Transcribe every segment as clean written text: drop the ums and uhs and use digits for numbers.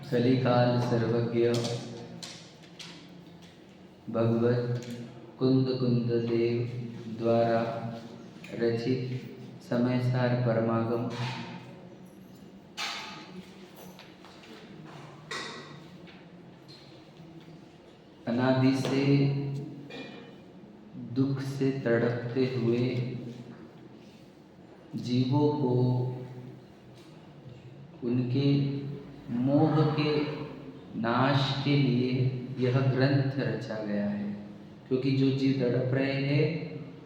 कलिकाल सर्वज्ञ भगवत कुंद कुंद देव द्वारा रचित समय सार परमागम अनादि से दुख से तड़पते हुए जीवों को उनके मोह के नाश के लिए यह ग्रंथ रचा गया है, क्योंकि जो जीव तड़प रहे हैं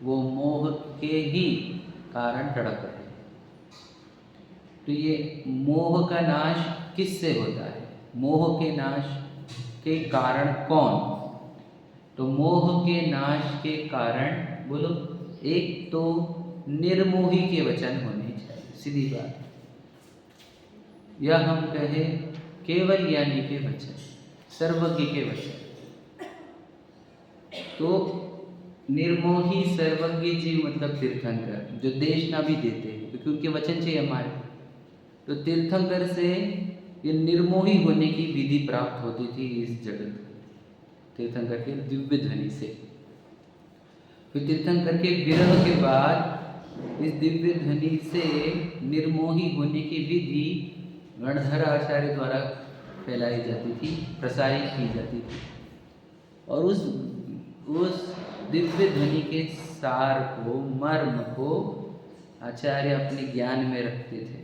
वो मोह के ही कारण तड़प रहे हैं। तो ये मोह का नाश किससे होता है? मोह के नाश के कारण कौन? तो मोह के नाश के कारण बोलो, एक तो निर्मोही के वचन होने चाहिए, सीधी बात। या हम कहें केवल ज्ञानी के वचन, सर्वज्ञ के वचन। तो निर्मोही सर्वज्ञ जीव मतलब तीर्थंकर, जो देश ना भी देते हैं क्योंकि उनके वचन चाहिए हमारे। तो तीर्थंकर से ये निर्मोही होने की विधि प्राप्त होती थी इस जगत, तीर्थंकर के दिव्य ध्वनि से। फिर तीर्थंकर के विरह के बाद इस दिव्य ध्वनि से निर्मोही होने की विधि गणधर आचार्य द्वारा फैलाई जाती थी, प्रसारित की जाती थी। और उस दिव्य ध्वनि के सार को, मर्म को आचार्य अपने ज्ञान में रखते थे।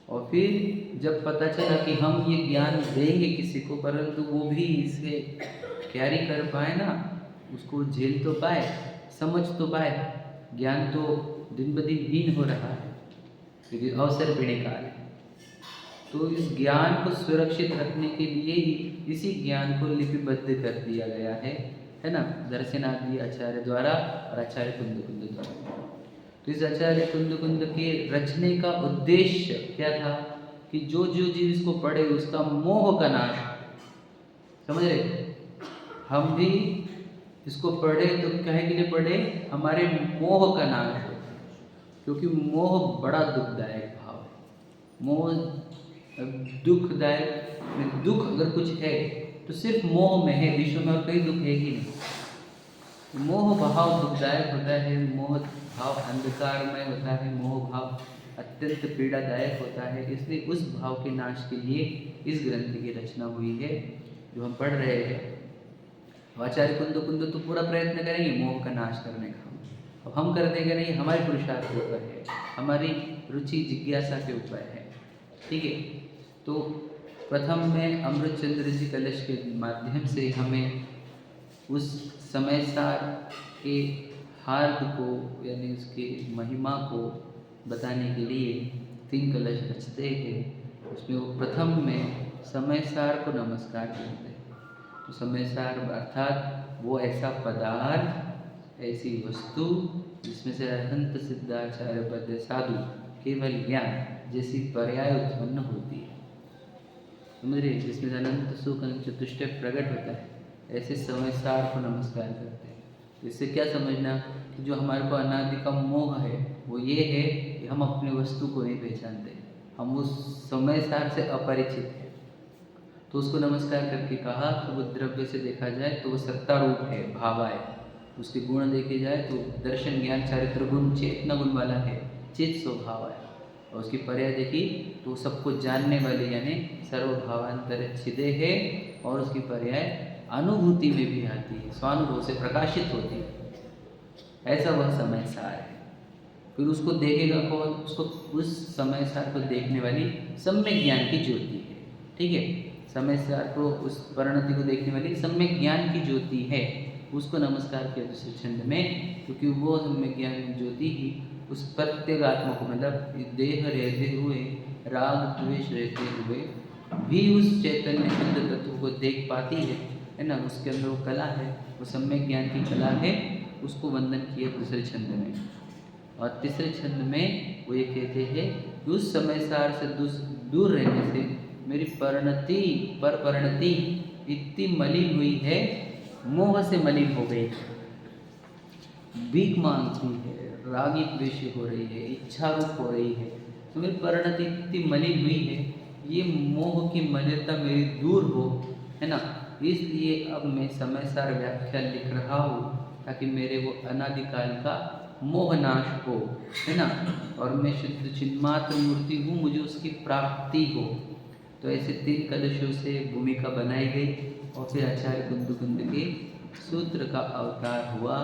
और फिर जब पता चला कि हम ये ज्ञान देंगे किसी को, परंतु वो भी इसे कैरी कर पाए ना, उसको झेल तो पाए, समझ तो पाए, ज्ञान तो दिन ब दिन हीन हो रहा है क्योंकि अवसर बेकार है। तो इस ज्ञान को सुरक्षित रखने के लिए ही इसी ज्ञान को लिपिबद्ध कर दिया गया है ना, दर्शनादि आचार्य द्वारा और आचार्य कुंद कुंद द्वारा। तो इस आचार्य कुंद कुंद के रचने का उद्देश्य क्या था कि जो जो जीव इसको पढ़े उसका मोह का नाश। समझ रहे? हम भी इसको पढ़े तो कहे के लिए पढ़े, हमारे मोह का नाश हो, क्योंकि मोह बड़ा दुखदायक भाव है। मोह दुखदायक, दुख अगर कुछ है तो सिर्फ मोह में है, विश्व में और कई दुख है ही नहीं। मोह भाव दुखदायक होता है, मोह भाव अंधकारमय होता है, मोह भाव अत्यंत पीड़ादायक होता है। इसलिए उस भाव के नाश के लिए इस ग्रंथ की रचना हुई है जो हम पढ़ रहे हैं। आचार्य कुंद कुंद तो पूरा प्रयत्न करेंगे मोह का नाश करने का, अब हम कर देंगे नहीं, हमारे पुरुषार्थ के ऊपर है, हमारी रुचि जिज्ञासा के ऊपर है। ठीक है, तो प्रथम में अमृतचंद्र जी कलश के माध्यम से हमें उस समय सार के हार्द को यानी उसके महिमा को बताने के लिए 3 कलश रचते हैं। उसमें वो प्रथम में समय सार को नमस्कार करते हैं। तो समय सार अर्थात वो ऐसा पदार्थ, ऐसी वस्तु जिसमें से अनंत सिद्धाचार्य बद्ध साधु केवल ज्ञान जैसी पर्याय उत्पन्न होती है। समझ रहे? जिसमें अनंत सुख अनंत चतुष्टय प्रकट होता है, ऐसे समय सार को नमस्कार करते हैं। इससे क्या समझना कि जो हमारे को अनादि का मोह है वो ये है कि हम अपनी वस्तु को नहीं पहचानते, हम उस समय सार से अपरिचित हैं। तो उसको नमस्कार करके कहा कि वो द्रव्य से देखा जाए तो वो सत्ता रूप है, भावा है। उसके गुण देखे जाए तो दर्शन ज्ञान चारित्र गुण चेतना गुण वाला है, चित स्वभाव है। और उसकी पर्याय देखी तो सबको जानने वाले यानी सर्वभावांतर छिदे है। और उसकी पर्याय अनुभूति में भी आती है, स्वानुभव से प्रकाशित होती है। ऐसा वह समय सार है। फिर उसको देखेगा कौन? उसको उस समय सार को देखने वाली सम्यक ज्ञान की ज्योति है। ठीक है, समय सार को, उस परिणति को देखने वाली सम्यक ज्ञान की ज्योति है, उसको नमस्कार किया दूसरे छंद में, क्योंकि वो सम्यक ज्ञान ज्योति ही उस प्रत्येगात्मा को, मतलब देह रहते हुए, राग द्वेष रहते हुए भी उस चैतन्य शुद्ध तत्व को देख पाती है ना। उसके अंदर वो कला है, वो सम्यक ज्ञान की कला है। उसको वंदन किया दूसरे छंद में। और तीसरे छंद में वो ये कहते हैं कि उस समय सार से दूर रहने से मेरी परिणति इतनी मलिन हुई है, मोह से मलिन हो गई, भीख मांगती है, रागी द्वेषी हो रही है, इच्छा रूप हो रही है। तो मेरी परिणति इतनी मलिन हुई है, ये मोह की मलिनता मेरी दूर हो, है ना। इसलिए अब मैं समय सार व्याख्या लिख रहा हूँ ताकि मेरे वो अनादिकाल का मोह नाश हो, है ना, और मैं शुद्ध चिन्मात्र मूर्ति हूँ, मुझे उसकी प्राप्ति हो। तो ऐसे 3 कलशों से भूमिका बनाई गई और फिर आचार्य कुंद के सूत्र का अवतार हुआ।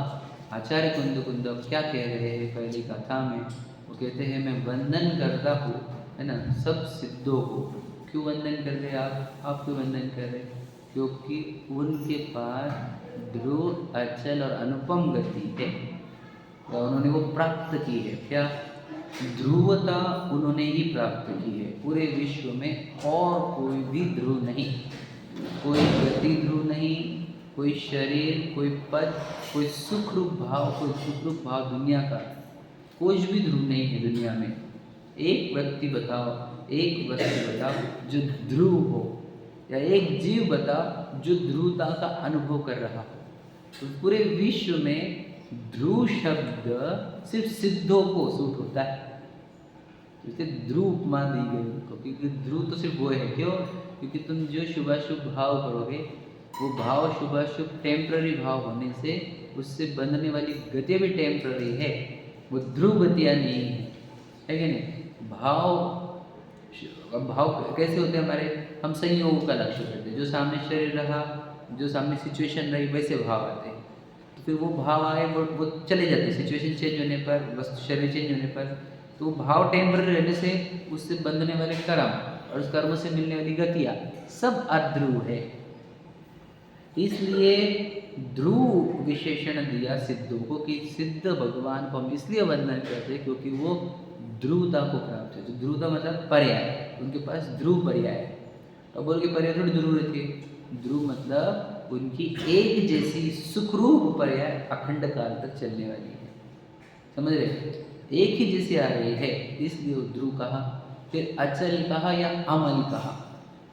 आचार्य कुंद अब क्या कह रहे हैं पहली कथा में, वो कहते हैं मैं वंदन करता हूँ, है ना, सब सिद्धों को। क्यों वंदन कर रहे आप क्यों वंदन कर रहे? क्योंकि उनके पास ध्रुव, अचल और अनुपम गति है, और उन्होंने वो प्राप्त की है। क्या? ध्रुवता उन्होंने ही प्राप्त की है। पूरे विश्व में और कोई भी ध्रुव नहीं, कोई गति ध्रुव नहीं, कोई शरीर, कोई पद, कोई सुख रूप भाव दुनिया का कोई भी ध्रुव नहीं है दुनिया में। एक व्यक्ति बताओ, एक वस्तु बताओ जो ध्रुव हो, या एक जीव बताओ जो ध्रुवता का अनुभव कर रहा हो। तो पूरे विश्व में ध्रुव शब्द सिर्फ सिद्धों को सूट होता है। इसे ध्रुव उपमा दी गई, क्योंकि ध्रुव तो सिर्फ वो है। क्यों? क्योंकि तुम जो शुभाशुभ भाव करोगे, वो भाव शुभाशुभ टेम्पररी भाव होने से उससे बंधने वाली गति भी टेम्पररी है, वो ध्रुव गतियाँ नहीं है कि नहीं। भाव कैसे होते हैं हमारे? हम संयोग का लक्ष्य करते हैं, जो सामने शरीर रहा, जो सामने सिचुएशन रही, वैसे भाव आते हैं। तो फिर वो भाव आए, वो चले जाते हैं। सिचुएशन चेंज होने पर, वस्तु शरीर चेंज होने पर, तो भाव टेम्पररी रहने से उससे बंधने वाले कर्म और उस कर्म से मिलने वाली गतियाँ सब अध्रुव है। इसलिए ध्रुव विशेषण दिया सिद्धों को कि सिद्ध भगवान को हम इसलिए वंदन करते हैं क्योंकि वो ध्रुवता को प्राप्त है। तो ध्रुवता मतलब पर्याय, उनके पास ध्रुव पर्याय है। तो बोल के पर्याय थोड़ी ध्रुव रहती है। ध्रुव मतलब उनकी एक जैसी सुखरूप पर्याय अखंड काल तक चलने वाली है। समझ रहे? एक ही जैसी आ रही है, इसलिए ध्रुव कहा। फिर अचल कहा या अमल कहा।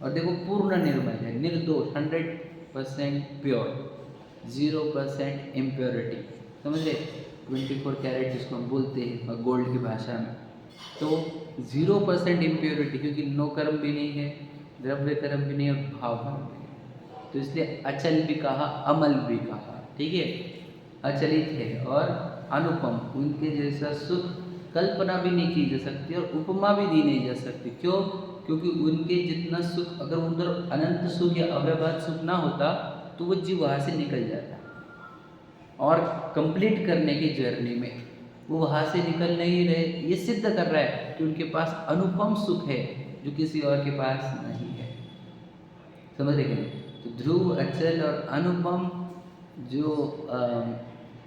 और देखो पूर्ण निर्मल है, निर्दोष, 100% प्योर, 0% इम्प्योरिटी। समझ रहे? 24 कैरेट जिसको हम बोलते हैं गोल्ड की भाषा में, तो 0% इम्प्योरिटी, क्योंकि नो कर्म भी नहीं है, द्रव्य कर्म भी नहीं है, और भाव कर्म भी नहीं। तो इसलिए अचल भी कहा, अमल भी कहा। ठीक है, अचलित है और अनुपम, उनके जैसा सुख कल्पना भी नहीं की जा सकती और उपमा भी दी नहीं जा सकती। क्यों? क्योंकि उनके जितना सुख, अगर उधर अनंत सुख या अव्यवहार सुख ना होता तो वो जीव वहाँ से निकल जाता, और कंप्लीट करने की जर्नी में वो वहाँ से निकल नहीं रहे। ये सिद्ध कर रहा है कि उनके पास अनुपम सुख है जो किसी और के पास नहीं है। समझ रहे हैं? तो ध्रुव, अचल और अनुपम जो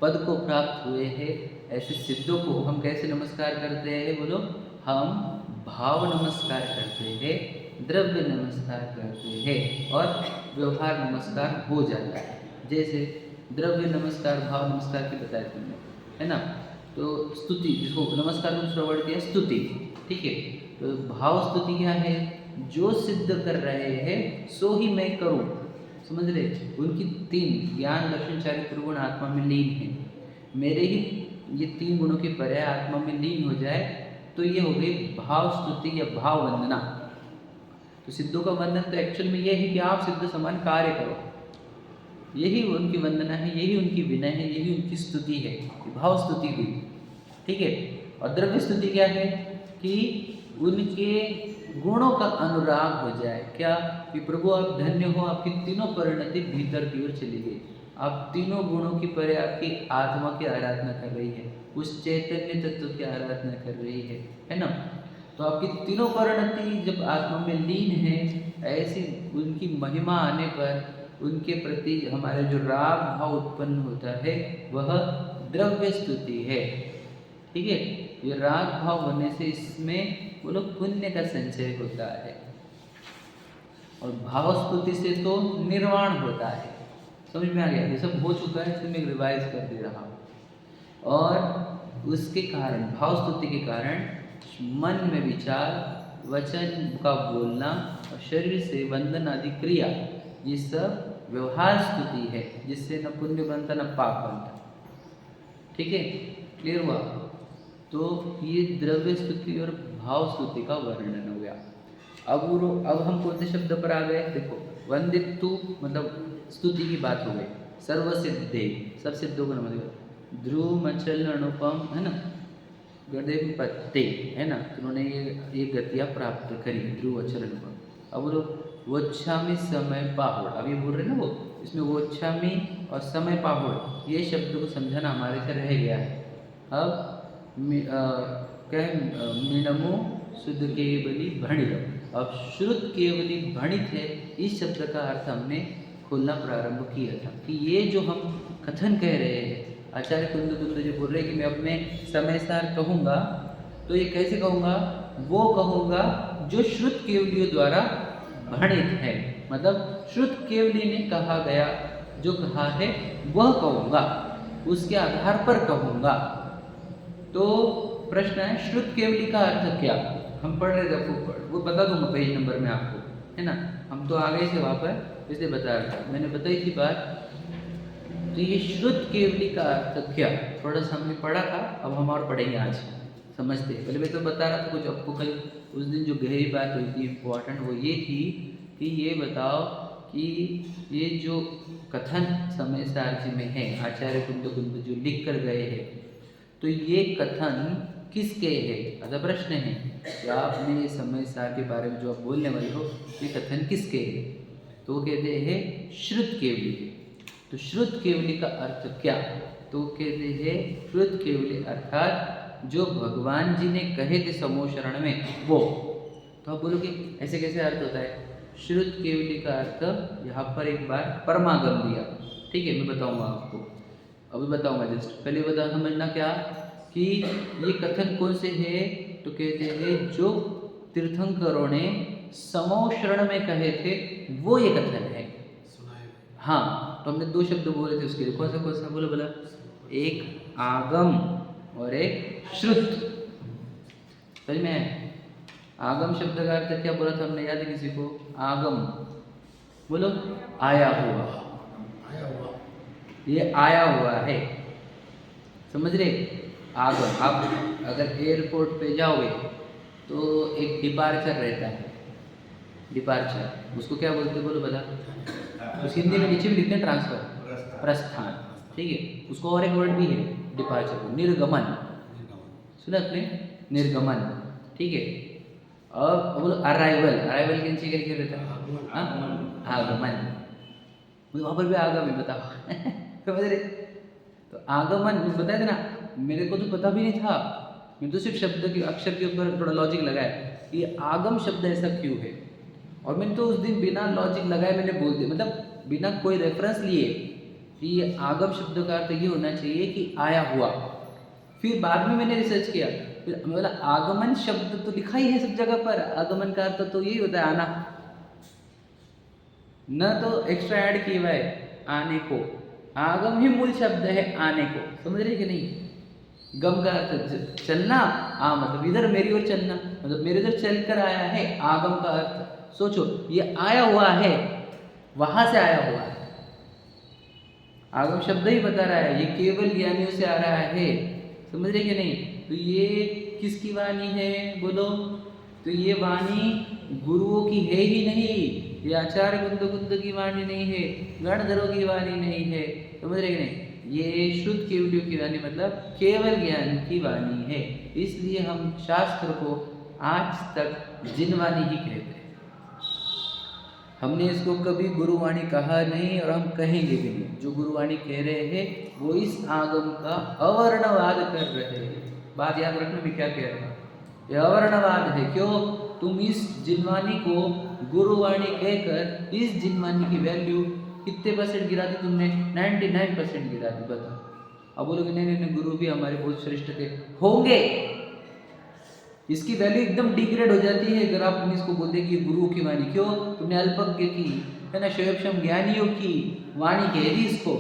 पद को प्राप्त हुए हैं, ऐसे सिद्धों को हम कैसे नमस्कार करते हैं? बोलो, हम भाव नमस्कार करते हैं, द्रव्य नमस्कार करते हैं, और व्यवहार नमस्कार हो जाता है। जैसे द्रव्य नमस्कार, भाव नमस्कार की बताया तुमने, है ना। तो स्तुति, जिसको नमस्कार दूसरा वर्ड किया स्तुति, ठीक है। तो भाव स्तुति क्या है? जो सिद्ध कर रहे हैं सो ही मैं करूं। समझ रहे? उनकी 3 ज्ञान, दर्शन, चारित्र गुण आत्मा में लीन है। मेरे ही ये 3 गुणों के पर्याय आत्मा में लीन हो जाए तो ये हो गई भाव स्तुति या भाव वंदना। तो सिद्धों का वंदन तो एक्चुअल में ये है कि आप सिद्ध समान कार्य करो, यही उनकी वंदना है, यही उनकी विनय है, यही उनकी स्तुति है, भाव स्तुति हुई। ठीक है। और द्रव्य स्तुति क्या है? कि उनके गुणों का अनुराग हो जाए। क्या? कि प्रभु आप धन्य हो, आपकी तीनों परिणति भीतर की ओर चली गई, आप तीनों गुणों की परे आपकी आत्मा की आराधना कर रही है, उस चैतन्य तत्व की आराधना कर रही है ना। तो आपकी तीनों परिणति जब आत्मा में लीन है, ऐसी उनकी महिमा आने पर उनके प्रति हमारे जो राग भाव उत्पन्न होता है वह द्रव्य स्तुति है। ठीक है। ये राग भाव होने से इसमें वो लोग पुण्य का संचय होता है, और भाव स्तुति से तो निर्वाण होता है। समझ में आ गया? ये सब हो चुका है, इसमें मैं रिवाइज कर दे रहा हूँ। और उसके कारण, भाव स्तुति के कारण मन में विचार, वचन का बोलना और शरीर से वंदन आदि क्रिया, ये सब व्यवहार स्तुति है, जिससे न पुण्य बनता न पाप बनता। ठीक है, क्लियर हुआ? तो ये द्रव्य स्तुति और भाव स्तुति का वर्णन हो गया। अब हम कौन से शब्द पर आ गए? देखो, वंदितु मतलब स्तुति की बात हो गई। सर्वसिद्धे, सब सिद्धों का मतलब ध्रुव अचल अनुपम है ना, गदेव पत्ते है ना, तो उन्होंने ये गतियाँ प्राप्त करी, ध्रुव अचल अनुपम। अब बोलो वोच्छामी समय पाहुड़, अभी बोल रहे ना वो, इसमें वोच्छामी और समय पाहुड़ ये शब्द को समझाना हमारे से रह गया है। अब मीणमो शुद्ध केवली भणित, अब श्रुत केवली भणित है, इस शब्द का अर्थ हमने खोलना प्रारंभ किया था कि ये जो हम कथन कह रहे हैं, आचार्य कुंद जो बोल रहे हैं कि मैं अपने समय सार कहूँगा, तो ये कैसे कहूँगा? वो कहूँगा जो श्रुत केवलियों द्वारा भणित है, मतलब श्रुत केवली ने कहा गया, जो कहा है वह कहूँगा, उसके आधार पर कहूँगा। तो प्रश्न है श्रुत केवली का अर्थ क्या? हम पढ़ रहे थे, वो बता दूंगा पेज नंबर में आपको, है ना, हम तो आ गए थे वहाँ पर, इसलिए बता रहा था, मैंने बताई थी बात। तो ये श्रुत केवली का अर्थ क्या, थोड़ा सा हमने पढ़ा था, अब हम और पढ़ेंगे आज, समझते। पहले मैं तो बता रहा था कुछ आपको, कल उस दिन जो गहरी बात हुई थी इम्पोर्टेंट, वो ये थी कि ये बताओ कि ये जो कथन समय सार जी में है, आचार्य कुंद जो लिख कर गए हैं, तो ये कथन किसके है? अतः प्रश्न है कि आपने ये समय सार के बारे में जो आप बोलने वाले हो, ये कथन किसके है? तो वो कहते हैं श्रुत केवली के। तो श्रुत केवली का अर्थ क्या? तो कहते हैं श्रुत केवली अर्थात जो भगवान जी ने कहे थे समोशरण में, वो। तो आप बोलोगे ऐसे कैसे अर्थ होता है? श्रुत केवली का अर्थ यहाँ पर एक बार परमागम दिया, ठीक है, मैं बताऊंगा आपको, अभी बताऊंगा, जस्ट पहले बता समझना क्या कि ये कथन कौन से है? तो कहते हैं जो तीर्थंकरों ने समोशरण में कहे थे, वो ये कथन है। हाँ, तो हमने दो शब्द बोले थे उसके लिए, कौन सा बोला बोला? एक आगम और एक श्रुत। समझ में? आगम शब्द का अर्थ क्या बोला था हमने, याद है किसी को? आगम बोलो, आया हुआ, ये आया हुआ है, समझ रहे? आगम, आप अगर एयरपोर्ट पे जाओगे तो एक डिपार्चर रहता है, डिपार्चर, उसको क्या बोलते बोलो बता? उस हिंदी में नीचे भी लिखते हैं ट्रांसफर, प्रस्थान, ठीक है, उसको और एक वर्ड भी है डिपार्चर को, निर्गमन, सुना आपने? निर्गमन, ठीक है। अब बोलो अराइवल, अराइवल के नीचे क्या रहता है? आगमन, वहाँ पर भी आगम है, बताओ समझ रहे? तो आगमन बताया था ना, मेरे को तो पता भी नहीं था, मैं तो सिर्फ शब्द के अक्षर के ऊपर थोड़ा लॉजिक लगाया कि आगम शब्द ऐसा क्यों है, और मैंने तो उस दिन बिना लॉजिक लगाए मैंने बोल दिया, मतलब बिना कोई रेफरेंस लिए कि ये आगम शब्द का अर्थ ये होना चाहिए कि आया हुआ। फिर बाद में मैंने रिसर्च किया, फिर बोला आगमन शब्द तो लिखा ही है सब जगह पर, आगमन का अर्थ तो यही होता है आना, न तो एक्स्ट्रा ऐड किया हुआ है आने को, आगम ही मूल शब्द है आने को, समझ रहे कि नहीं? गम का अर्थ चलना, आ मतलब इधर मेरी ओर चलना, मतलब मेरे इधर चल कर आया है, आगम का अर्थ सोचो, ये आया हुआ है, वहां से आया हुआ है, आगम शब्द ही बता रहा है, ये केवल ज्ञानियों से आ रहा है, समझ रहे कि नहीं? तो ये किसकी वाणी है बोलो? तो ये वाणी गुरुओं की है ही नहीं, ये आचार्य कुंद की वाणी नहीं है, गणधरों की वाणी नहीं है, समझ रहे कि नहीं? ये शुद्ध केवलियों की वाणी, मतलब केवल ज्ञान की वाणी है, इसलिए हम शास्त्र को आज तक जिनवाणी ही कहते हैं। हमने इसको कभी गुरुवाणी कहा नहीं और हम कहेंगे भी नहीं। जो गुरुवाणी कह रहे हैं वो इस आगम का अवर्णवाद कर रहे हैं। बात याद रखना भी क्या कह रहे हैं, ये अवर्णवाद है। क्यों? तुम इस जिनवाणी को गुरुवाणी कहकर इस जिनवाणी की वैल्यू कितने परसेंट गिरा दी तुमने? 99% गिरा दी। बताओ। अब बोलोगे नहीं नहीं गुरु भी हमारे बहुत श्रेष्ठ थे, होंगे, इसकी वैल्यू एकदम डिग्रेड हो जाती है अगर आप इसको बोलते कि गुरुओं की वाणी। क्यों? तुमने अल्पज्ञ की, है ना, शोभक्षम ज्ञानियों की वाणी कह दी इसको,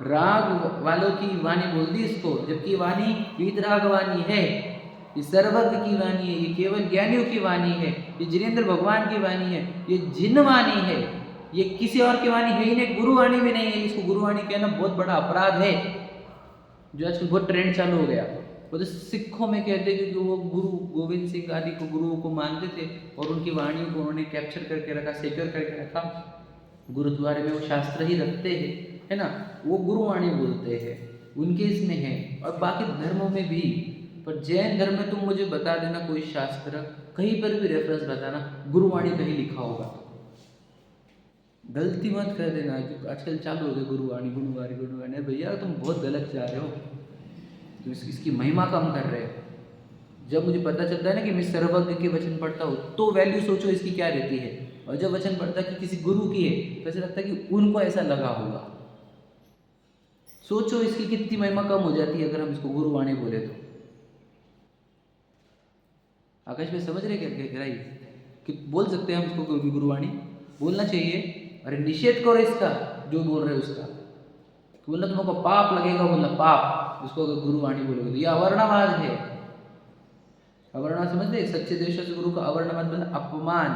राग वालों की वाणी बोल दी इसको, जबकि वाणी वीतराग वाणी है, ये सर्वज्ञ की वाणी है, ये केवल ज्ञानियों की वाणी है, ये जिनेंद्र भगवान की वाणी है, ये जिन वाणी है, ये किसी और की वाणी है ही नहीं, गुरुवाणी भी नहीं है। इसको गुरुवाणी कहना बहुत बड़ा अपराध है, जो आजकल बहुत ट्रेंड चालू हो गया। वो तो सिखों में कहते हैं कि वो गुरु गोविंद सिंह आदि को गुरुओं को मानते थे और उनकी वाणियों को उन्होंने कैप्चर करके रखा, सिक्योर करके रखा। गुरुद्वारे में वो शास्त्र ही रखते हैं, है ना, वो गुरुवाणी बोलते हैं, उनके इसमें है। और बाकी धर्मों में भी, पर जैन धर्म में तुम मुझे बता देना कोई शास्त्र, कहीं पर भी रेफरेंस बताना गुरुवाणी कहीं लिखा होगा। गलती मत कर देना, आजकल चालू हो गए गुरुवाणी गुरुवाणी गुरुवाणी। भैया तुम बहुत गलत जा रहे हो, तुम इसकी महिमा कम कर रहे हो। जब मुझे पता चलता है ना कि मैं सर्वज्ञ के वचन पढ़ता हूँ, तो वैल्यू सोचो इसकी क्या रहती है। और जब वचन पढ़ता है कि किसी गुरु की है, तो ऐसा लगता है कि उनको ऐसा लगा होगा। सोचो इसकी कितनी महिमा कम हो जाती है अगर हम इसको गुरुवाणी बोले तो। आकाश में समझ रहे क्या गहराई कि बोल सकते हैं हम इसको गुरुवाणी, बोलना चाहिए। अरे निषेध करो इसका, जो बोल रहे हो उसका। बोलना तुमको पाप लगेगा, बोलना पाप, उसको अगर गुरुवाणी बोलोगे तो ये अवर्णवाद है। अवर्णवाद समझते, सच्चे देश गुरु का अवर्णवाद मतलब अपमान,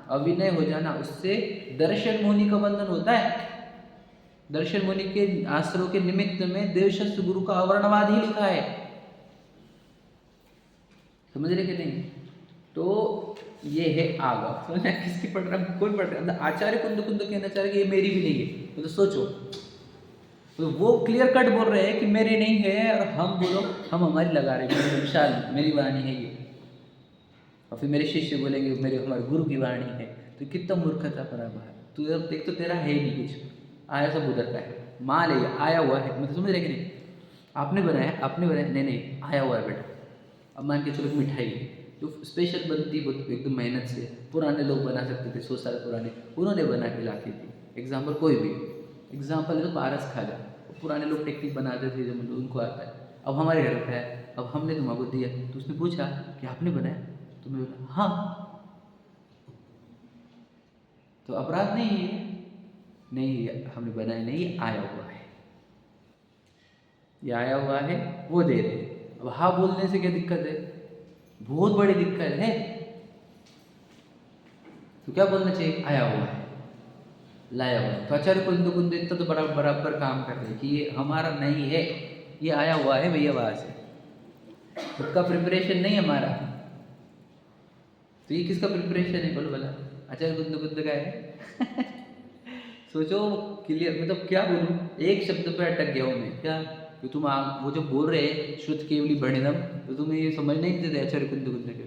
अविनय हो जाना। उससे दर्शन मुनि का बंधन होता है। दर्शन मुनि के आश्रय के निमित्त में देवशस्त्र गुरु का अवर्णवाद ही लिखा है। समझ रहे कि नहीं? तो ये है आगम। समझ किसकी पढ़ रहा है, कौन पढ़ रहा है? आचार्य कुंद कुंद कहना चाह रहे कि ये मेरी भी नहीं है। तो सोचो, तो वो क्लियर कट बोल रहे हैं कि मेरी नहीं है, और हम बोलो हम हमारी लगा रहे हैं, विशाल मेरी वाणी है ये, और फिर मेरे शिष्य बोलेंगे मेरे हमारे गुरु की वाणी है। तो कितना मूर्खता पड़ा बाहर। तू देख तो तेरा है ही नहीं कुछ, आया सब उधर का है। माल है, आया हुआ है, मतलब समझ रहे कि नहीं? आपने बनाया, आपने बनाया, नहीं नहीं आया हुआ है बेटा। अब मान के चलो मिठाई जो स्पेशल बनती बहुत एकदम मेहनत से, पुराने लोग बना सकते थे, 100 साल पुराने, उन्होंने बना के लाती थी। एग्जाम्पल कोई भी एग्जाम्पल है तो पारस खाजा, पुराने लोग टेक्निक बनाते थे, जब उनको आता है। अब हमारे घर पे है, अब हमने तुम्हारा दिया, तो उसने पूछा कि आपने बनाया? तुमने बोला हाँ, तो अपराध नहीं है? नहीं, हमने बनाया नहीं, आया हुआ है, ये आया हुआ है, वो दे रहे। अब हाँ बोलने से क्या दिक्कत है? बहुत बड़ी दिक्कत है। तो क्या बोलना चाहिए? आया हुआ है, लाया हुआ है। तो आचार्य कुंद कुंद इतना तो बराबर काम कर रहे हैं कि ये हमारा नहीं है, ये आया हुआ है भैया वहां से, खुद का प्रिपरेशन नहीं हमारा। तो ये किसका प्रिपरेशन है? बोलो भला, आचार्य कुंद कुंद का है। सोचो क्लियर, मतलब क्या बोलूं, एक शब्द पे अटक गया हूं मैं। क्या कि तुम वो जो बोल रहे हैं श्रुत केवली भणितम, तो तुम्हें ये समझ नहीं देते आचार्य कुंद कुंद के।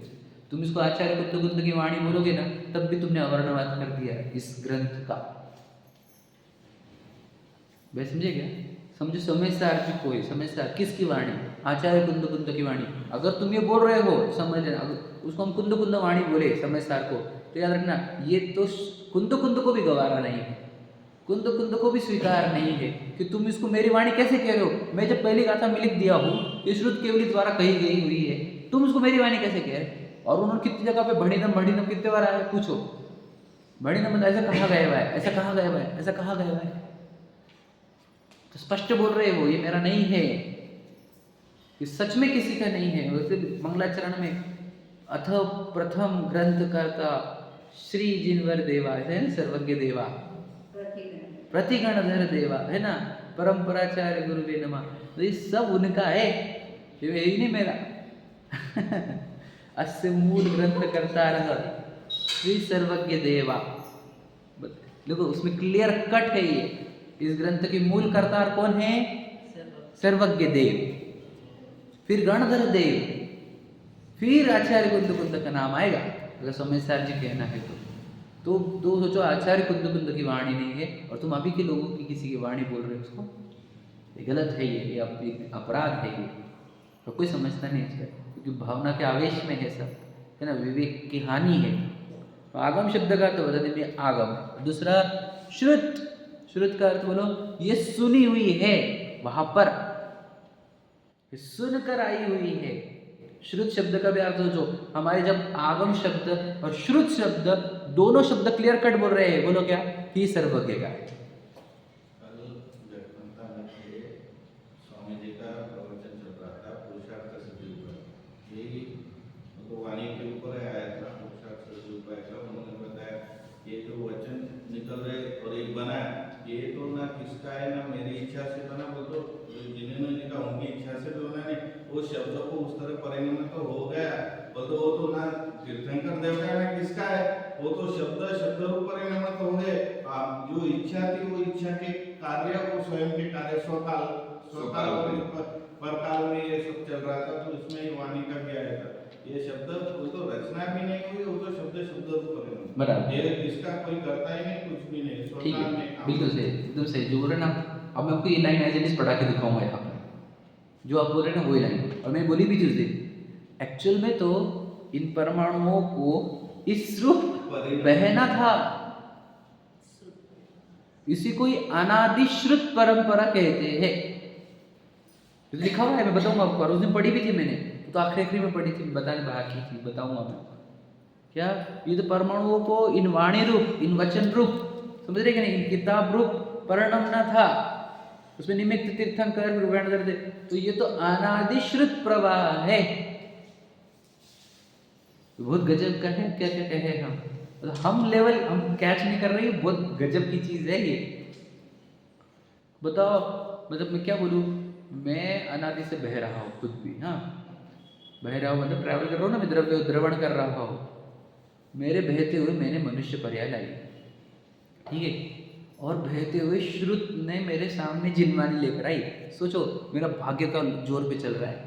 तुम इसको आचार्य कुंद कुंद की वाणी बोलोगे ना, तब भी तुमने अवर्णवाद कर दिया इस ग्रंथ का। भाई समझे क्या? समझो समझदार जो कोई समझदार, किसकी वाणी? आचार्य कुंद कुंद की वाणी। अगर तुम ये बोल रहे हो, समझ लेना, अगर उसको हम कुंद कुंद वाणी बोले समझदार को, तो याद रखना ये तो कुंद कुंद को भी गवारा नहीं है, कुंद कुंद को भी स्वीकार नहीं है कि तुम इसको मेरी वाणी कैसे कह रहे हो। मैं जब पहली गाथा में लिख दिया हूँ ये श्रुत केवली द्वारा कही गई हुई है, तुम इसको मेरी वाणी कैसे कह रहे? और उन्होंने कितनी जगह पे भणितम भणितम कितने बार आया, पूछो। भणितम मतलब ऐसा कहा गया हुआ है, ऐसा कहा गया हुआ है, ऐसा कहा गया हुआ है। तो स्पष्ट बोल रहे हो ये मेरा नहीं है, ये सच में किसी का नहीं है। वैसे मंगलाचरण में अथ प्रथम ग्रंथ कर्ता श्री जिनवर देवा है ना, सर्वज्ञ देवा, प्रतिगणधर देवा है ना, परंपराचार्य गुरुवे नमः, तो ये सब उनका है, ये ही नहीं मेरा। अस्य मूल ग्रंथ करता रह श्री सर्वज्ञ देवा। देखो उसमें क्लियर कट है ये, इस ग्रंथ के मूल कर्तार कौन है? सर्वज्ञ देव, फिर गणधर देव, फिर आचार्य कुंद कुंद का नाम आएगा अगर समझदार जी कहना है तो सोचो आचार्य कुंद कुंद की वाणी नहीं है और तुम अभी के लोगों की किसी की वाणी बोल रहे हो, उसको ये गलत है, ये अपराध है ये। तो कोई समझता नहीं इसका, क्योंकि भावना के आवेश में है सब, है ना, विवेक की हानि है। तो आगम शब्द का अर्थ बता देंगे आगम। दूसरा श्रुत, श्रुत का अर्थ बोलो ये सुनी हुई है, वहां पर सुनकर आई हुई है। श्रुत शब्द का भी अर्थ हो जो हमारे जब आगम शब्द और श्रुत शब्द दोनों शब्द क्लियर कट बोल रहे हैं, बोलो क्या? ही सर्वज्ञ का है। स्वामी जी का प्रवचन चल रहा था पुरुषार्थ सिद्धि ऊपर, यही तो वाणी के ऊपर आया था, पुरुषार्थ सिद्धि ऊपर आया। उन्होंने बताया ये जो वचन निकल रहे और एक बनाया, ये तो ना किसका है ना मेरी इच्छा से बना, वो तो जिन्होंने लिखा उनकी इच्छा से तो बना नहीं, वो शब्द को स्वकाल में परकाल में ये सब चल रहा था, तो उसमें ये वाणी का भी आया था। ये शब्द वो तो रचना भी नहीं हुई, वो तो शब्द शब्द रूप है बराबर। ये इसका कोई करता ही नहीं, कुछ भी नहीं, ठीक स्वकाल है, में काम बिल्कुल सही, एकदम सही जो बोल रहे हैं ना। अब मैं आपको ये लाइन एज इट इज पढ़ा के दिखाऊंगा यहाँ पर, जो आप बोल रहे हैं ना वही लाइन, और मैं बोली भी थी उस दिन। एक्चुअल में तो इन परमाणुओं को इस रूप बहना था, इसी कोई अनादिश्रुत परंपरा कहते हैं। तो लिखा हुआ है, मैं बताऊंगा आपको, और उस दिन पढ़ी भी थी मैंने, तो आखिरी में पढ़ी थी, बताने बाकी थी, बताऊंगा मैं क्या। ये तो परमाणुओं को इन वाणी रूप, इन वचन रूप, समझ रहे कि नहीं, इन किताब रूप परिणाम न था, उसमें निमित्त तीर्थंकर रूपायण करते, तो ये तो अनादिश्रुत प्रवाह है। बहुत गजब का है, क्या क्या कहे हम, मतलब हम लेवल हम कैच नहीं कर रहे, बहुत गजब की चीज है ये। बताओ, मतलब मैं क्या बोलूँ, मैं अनादि से बह रहा हूँ खुद भी, हाँ बह रहा हूँ, मतलब ट्रैवल कर रहा हूँ ना, मैं द्रवण कर रहा हूँ, मेरे बहते हुए मैंने मनुष्य पर्याय लाई, ठीक है, और बहते हुए श्रुत ने मेरे सामने जिनवानी लेकर आई। सोचो मेरा भाग्य का जोर पे चल रहा है,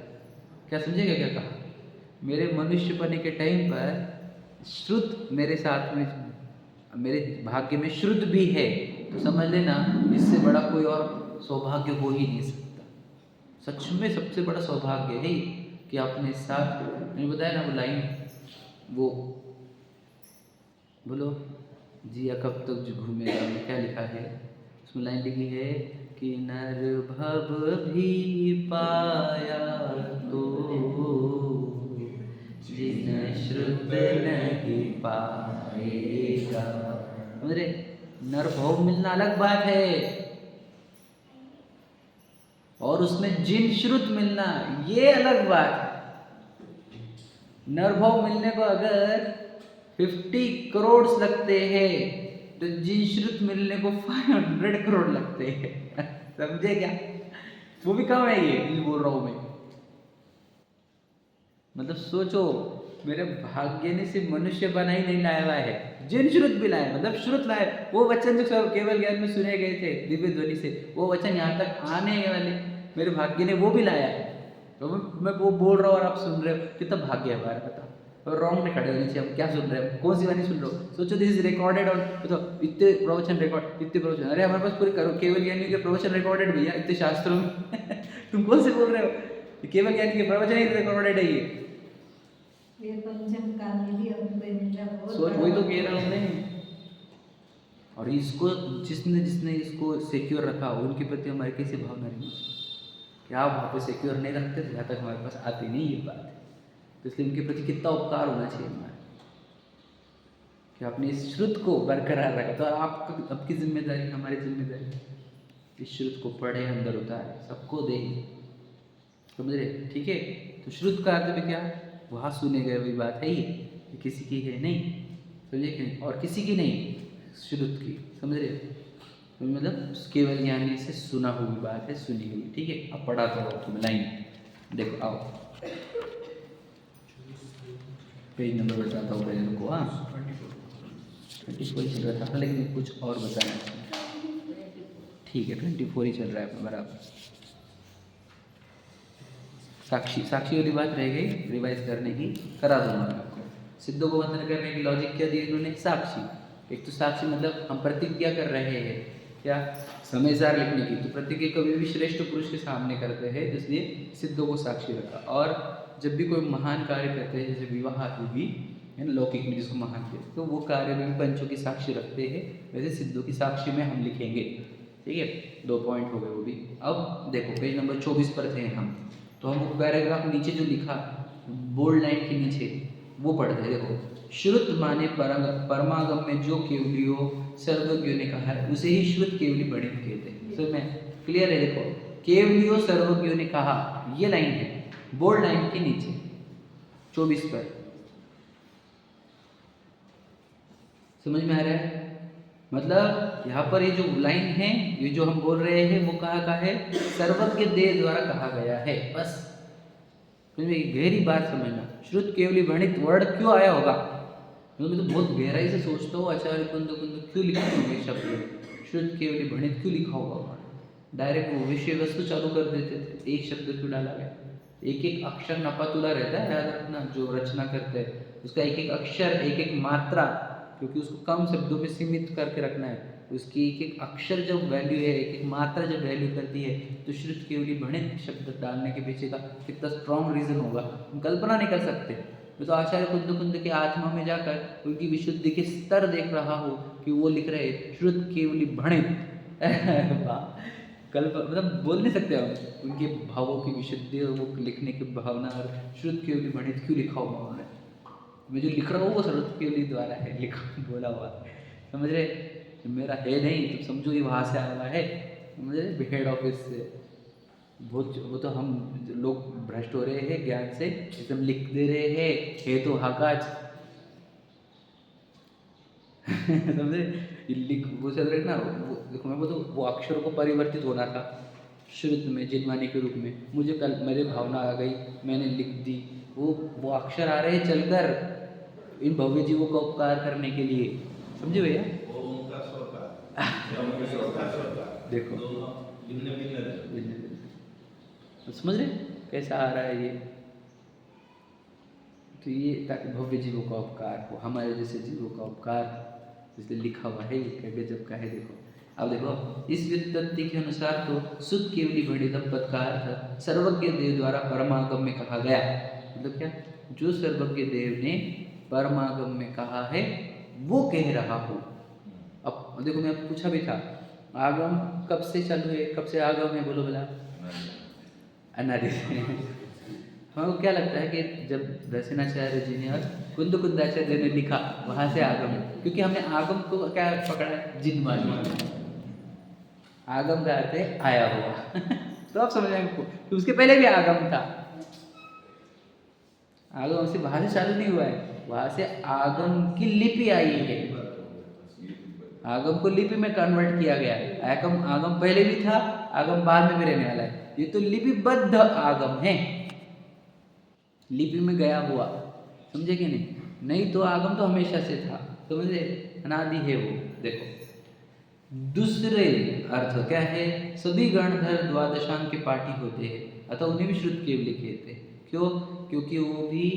क्या समझेगा क्या कहा, मेरे मनुष्य पने के टाइम पर श्रुत मेरे साथ में, मेरे भाग्य में श्रुत भी है, तो समझ लेना इससे बड़ा कोई और सौभाग्य हो ही नहीं सकता। सच में सबसे बड़ा सौभाग्य है कि आपने साथ, मैंने बताया ना वो लाइन, वो बोलो जिया कब तक जो घूमेगा, में क्या लिखा है उसमें, लाइन लिखी है कि नर भव भी पाया तो जिन श्रुत नहीं पाएगा। समझ रहे, नर भव मिलना अलग बात है, और उसमें जिन श्रुत मिलना ये अलग बात है। नर भव मिलने को अगर 50 करोड़ लगते हैं, तो जिन श्रुत मिलने को 500 करोड़ लगते हैं। समझे क्या, वो भी कम है ये बोल रहा हूं मैं। मतलब सोचो, मेरे भाग्य ने सिर्फ मनुष्य बना ही नहीं लाया हुआ है, जिन श्रुत भी लाया, मतलब श्रुत लाए, वो वचन जो सब केवल ज्ञान में सुने गए थे दिव्य ध्वनि से, वो वचन यहाँ तक आने वाले मेरे भाग्य ने वो भी लाया है। तो मैं वो बोल रहा हूँ और आप सुन रहे हो, कितना भाग्य है हमारा, बताओ। और रॉन्ग में खड़े होने चाहिए, हम क्या सुन रहे हैं, कौन सी वाणी सुन रहे हो। सोचो दिस इज रिकॉर्डेड ऑन, तो इतने प्रवचन रिकॉर्ड, इतने प्रवचन, अरे हमारे पास पूरे करो केवल ज्ञानी के प्रवचन रिकॉर्डेड भैया, इतने शास्त्रों में। तुम कौन से बोल रहे हो, केवल ज्ञानी के प्रवचन ही रिकॉर्डेड है ये। सोच, वही तो कह रहा हूँ मैं। और इसको जिसने जिसने इसको सिक्योर रखा, उनके प्रति हमारी कैसी भावना रही, क्या आप वहाँ पे सिक्योर नहीं रखते, जहाँ तक हमारे पास आती नहीं ये बात है। तो इसलिए उनके प्रति कितना उपकार होना चाहिए हमारा, कि आपने इस श्रुत को बरकरार रखा। तो आपकी जिम्मेदारी, हमारी जिम्मेदारी, इस श्रुत को पढ़े, अंदर उतारे, सबको दे, समझ रहे, ठीक है। तो श्रुत का अर्थ भी क्या, वहाँ सुने गए हुई बात है ये, किसी की है नहीं, समझे कि नहीं, और किसी की नहीं, श्रुत की, समझ रहे, तो मतलब केवल ज्ञानी से सुना हुई बात है, सुनी हुई, ठीक है। अब पढ़ा तो तुम लाइन देखो, आओ पेज नंबर बताता हूँ पहले को, हाँ 24 चल रहा था, लेकिन कुछ और बताना चाहिए, ठीक है 24 ही चल रहा है बराबर। साक्षी वाली बात रह गई, रिवाइज करने की, करा दूंगा आपको। सिद्धों को वंदन करने की लॉजिक क्या दी इन्होंने, साक्षी। एक तो साक्षी मतलब हम प्रतिज्ञा कर रहे हैं, क्या, समयसार लिखने की, तो प्रतिज्ञा कभी भी श्रेष्ठ पुरुष के सामने करते हैं, इसलिए सिद्धों को साक्षी रखा। और जब भी कोई महान कार्य करते हैं, जैसे विवाह आदि भी है ना, लौकिक में जिसको महान कहते हैं, तो वो कार्य में भी पंचों की साक्षी रखते हैं, वैसे सिद्धों की साक्षी में हम लिखेंगे, ठीक है। 2 पॉइंट हो गए वो भी। अब देखो पेज नंबर 24 पर थे हम, तो हम वो पैराग्राफ नीचे जो लिखा बोल्ड लाइन के नीचे, वो पढ़ते हैं। देखो, श्रुत माने परमागम में जो केवलियो सर्वज्ञों ने कहा है, उसे ही श्रुत केवली बड़े कहते हैं। सर मैं क्लियर है, देखो केवलियो सर्वज्ञों ने कहा, ये लाइन है बोल्ड लाइन के नीचे 24 पर, समझ में आ रहा है। मतलब यहाँ पर ये जो लाइन है, ये जो हम बोल रहे हैं, वो कहा का है, सर्वज्ञ देव द्वारा कहा गया है, बस गहरी बात समझना। श्रुत केवली भणित वर्ड क्यों आया होगा, मैं तो बहुत गहराई से सोचता हूँ, आचार्य कुंद क्यों लिखा होगा शब्द, श्रुत केवली भणित क्यों लिखा होगा, डायरेक्ट वो विषय वस्तु चालू कर देते थे, एक शब्द क्यों डाला गया? एक एक अक्षर नपातुला रहता है, याद रखना, जो रचना करते हैं उसका एक एक अक्षर, एक एक मात्रा, क्योंकि उसको कम शब्दों में सीमित करके रखना है, उसकी एक एक अक्षर जब वैल्यू है, एक एक मात्रा जब वैल्यू करती है, तो श्रुत केवली भणित शब्द डालने के पीछे का कितना स्ट्रॉन्ग रीजन होगा, हम कल्पना नहीं कर सकते। तो आचार्य कुंद कुंद के आत्मा में जाकर उनकी विशुद्धि के स्तर देख रहा हो कि वो लिख रहे श्रुत केवली भणित मतलब बोल नहीं सकते हम उनके भावों की विशुद्धि और वो लिखने की भावना, और श्रुत केवली भणित क्यों लिखा हुआ उन्होंने? मैं जो लिख रहा हूँ वो श्रुत केवली द्वारा है लिखा, बोला हुआ, समझ रहे? मेरा है नहीं, तो समझो ये वहाँ से आया हुआ है, समझ रहे? हेड ऑफिस से वो तो हम लोग भ्रष्ट हो रहे हैं ज्ञान से, एकदम लिख दे रहे हैं, है तो हकाच समझे? लिख वो चल रहे ना, वो देखो मैं बोलूँ, वो अक्षरों को परिवर्तित होना था श्रुत में जिनवानी के रूप में, मुझे कल मेरे भावना आ गई, मैंने लिख दी, वो अक्षर आ रहे हैं चलकर इन भव्य जीवों का उपकार करने के लिए, समझे भैया? देखो समझ रहे कैसा आ रहा है ये? तो ये ताकि भव्य जीवों का उपकार हो, हमारे जैसे जीवों का उपकार, इसलिए लिखा हुआ है, ये गजब का है। देखो अब देखो, इस व्युत्पत्ति के अनुसार तो सुत केवली भणित पद का अर्थ सर्वज्ञ देव द्वारा परमागम में कहा गया। मतलब क्या? जो सर्वज्ञ देव ने परमागम में कहा है वो कह रहा हूँ। अब देखो मैं पूछा भी था, आगम कब से चालू है, कब से आगम है? बोलो भला। अनादि से। हमको क्या लगता है कि जब रसनाचार्य जी ने और कुंद कुंदाचार्य ने लिखा वहाँ से आगम है, क्योंकि हमने आगम को क्या पकड़ा है? जिनवानी। आगम का अर्थ है आया हुआ तो आप समझ रहे हैं, तो उसके पहले भी आगम था। आगम से वहाँ से चालू नहीं हुआ है, वहाँ से आगम की लिपि आई है, आगम को लिपि में कन्वर्ट किया गया है। आगम पहले भी था, आगम बाद में भी रहने वाला है। ये तो लिपिबद्ध आगम है, लिपि में गया हुआ, समझे कि नहीं? नहीं तो आगम तो हमेशा से था, समझे? अनादि है वो। देखो दूसरे अर्थ क्या है? सभी गणधर द्वादशांग के पाठी होते हैं, अतः उन्हें भी श्रुत केवली कहते हैं। क्यों? क्योंकि वो भी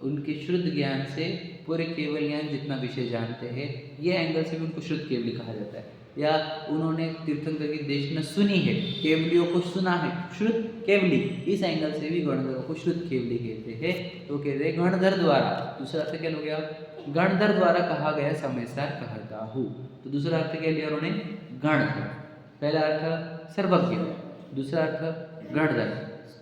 उनके शुद्ध ज्ञान से पूरे केवल ज्ञान जितना विषय जानते हैं, ये एंगल से भी उनको शुद्ध केवली कहा जाता है। या उन्होंने तीर्थंकर की देशना सुनी है, केवलियों को सुना है, शुद्ध केवली, इस एंगल से भी गणधरों को शुद्ध केवली कहते हैं। तो कहते हैं गणधर द्वारा। दूसरा अर्थ क्या हो गया? गणधर द्वारा कहा गया समयसार कहता हूँ। तो दूसरा अर्थ क्या लिया उन्होंने? गणधर। पहला अर्थ सर्वज्ञ, दूसरा अर्थ गणधर।